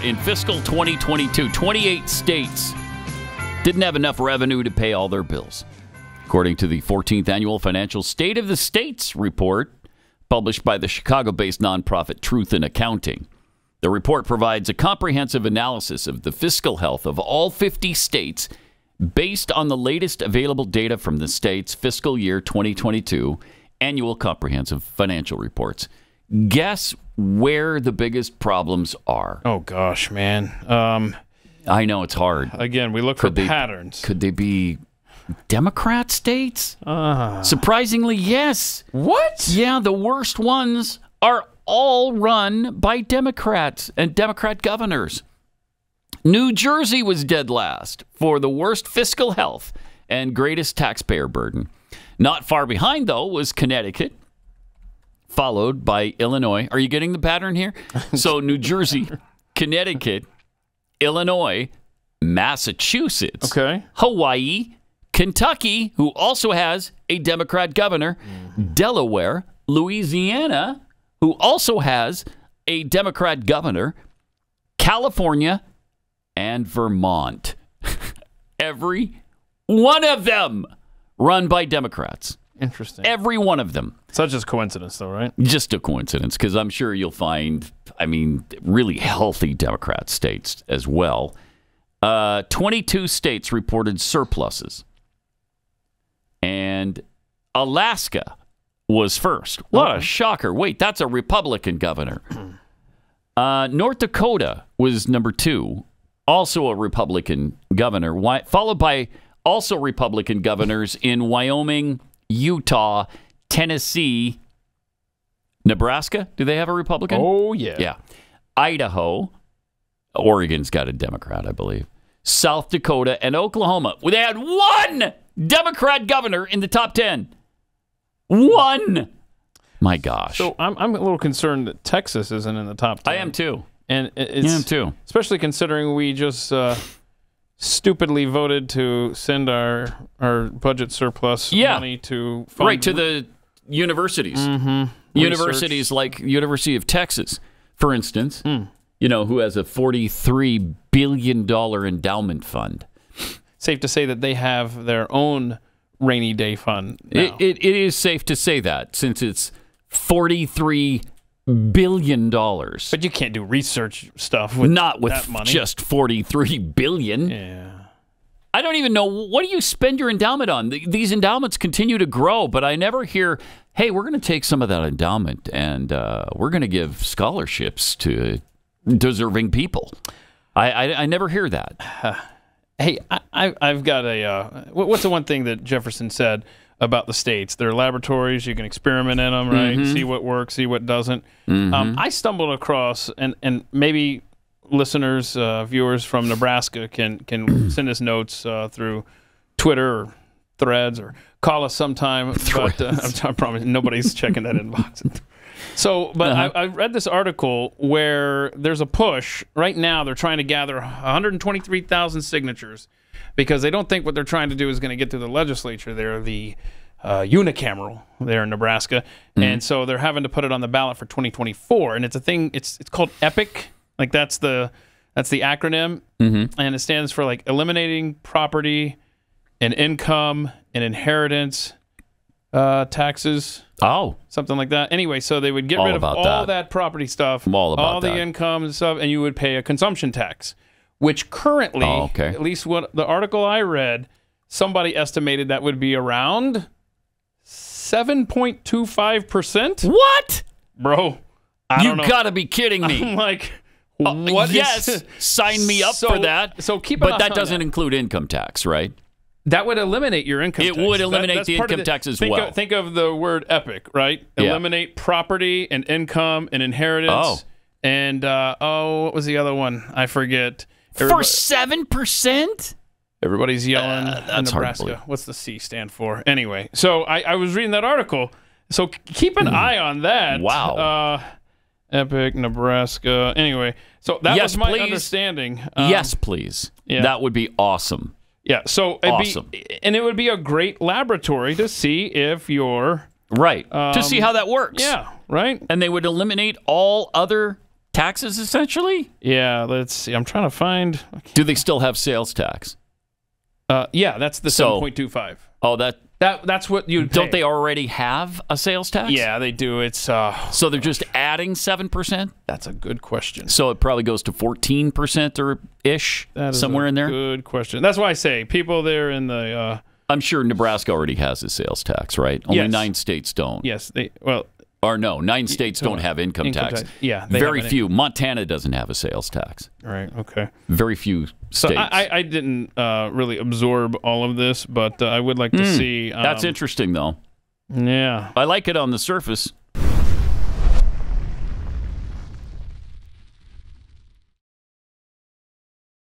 in fiscal 2022. 28 states didn't have enough revenue to pay all their bills. According to the 14th Annual Financial State of the States report published by the Chicago-based nonprofit Truth in Accounting. The report provides a comprehensive analysis of the fiscal health of all 50 states based on the latest available data from the state's fiscal year 2022 annual comprehensive financial reports. Guess where the biggest problems are? Oh, gosh, man. I know it's hard. Again, we look for patterns. Could they be Democrat states? Surprisingly, yes. What? Yeah, the worst ones are all run by Democrats and Democrat governors. New Jersey was dead last for the worst fiscal health and greatest taxpayer burden. Not far behind, though, was Connecticut, followed by Illinois. Are you getting the pattern here? So New Jersey, Connecticut, Illinois, Massachusetts, Hawaii, Kentucky, who also has a Democrat governor, Delaware, Louisiana, who also has a Democrat governor, California, and Vermont. Every one of them run by Democrats. Interesting. Every one of them. Such as coincidence, though, right? Just a coincidence, because I'm sure you'll find, really healthy Democrat states as well. 22 states reported surpluses. And Alaska was first. What a shocker. Wait, that's a Republican governor. North Dakota was number 2, also a Republican governor, followed by also Republican governors in Wyoming, Utah, Tennessee, Nebraska. Do they have a Republican? Oh, yeah. Yeah. Idaho. Oregon's got a Democrat, I believe. South Dakota and Oklahoma. They had one Democrat governor in the top 10. One. My gosh. So I'm a little concerned that Texas isn't in the top 10. I am too. And it's, I am too. Especially considering we just stupidly voted to send our budget surplus money to fund to the universities. Universities like University of Texas, for instance, who has a $43 billion endowment fund. Safe to say that they have their own rainy day fund now. It is safe to say that, since it's $43 billion. But you can't do research stuff with that money. Just $43 billion. Yeah. I don't even know, what do you spend your endowment on? These endowments continue to grow, but I never hear, hey, we're going to take some of that endowment and we're going to give scholarships to deserving people. I never hear that. Hey, I've got what's the one thing that Jefferson said about the states? They're laboratories. You can experiment in them, right? See what works, see what doesn't. I stumbled across, and maybe listeners, viewers from Nebraska can send us notes through Twitter or Threads, or call us sometime. But I promise nobody's checking that inbox. So, but I read this article where there's a push. Right now, they're trying to gather 123,000 signatures because they don't think what they're trying to do is going to get through the legislature. They're the unicameral there in Nebraska. And so they're having to put it on the ballot for 2024. And it's a thing, it's called EPIC. Like that's the acronym. And it stands for like eliminating property and income and inheritance taxes. Oh. Something like that. Anyway, so they would get rid of all that property stuff, all the income and stuff, and you would pay a consumption tax, which currently, at least what the article I read, somebody estimated that would be around 7.25%. What? Bro, I don't know. You got to be kidding me. I'm like, what? Yes, sign me up for that. So keep But that doesn't include income tax, right? That would eliminate your income tax. It would eliminate the income tax as well. Think of the word EPIC, right? Yeah. Eliminate property and income and inheritance. Oh. And, what was the other one? I forget. For 7%? Everybody's yelling in that's hard to Nebraska. believe. What's the C stand for? Anyway, so I was reading that article. So keep an eye on that. Wow. EPIC, Nebraska. Anyway, so that was my understanding. Yes, please. Yeah. That would be awesome. Yeah, so it would be a great laboratory to see if you're right to see how that works. Yeah, right. And they would eliminate all other taxes, essentially? Yeah, let's see. I'm trying to find. Do they still have sales tax? Yeah, that's the 7.25. Oh, that's what you don't they already have a sales tax? Yeah, they do. It's so they're just adding 7%. That's a good question. So it probably goes to 14% or ish, somewhere in there. Good question. That's why I say people there in the. I'm sure Nebraska already has a sales tax, right? Only 9 states don't. Yes, Or no, 9 states don't have income tax. Yeah, very few. Montana doesn't have a sales tax. Right. Okay. Very few states. So I didn't really absorb all of this, but I would like to see. That's interesting, though. Yeah, I like it on the surface.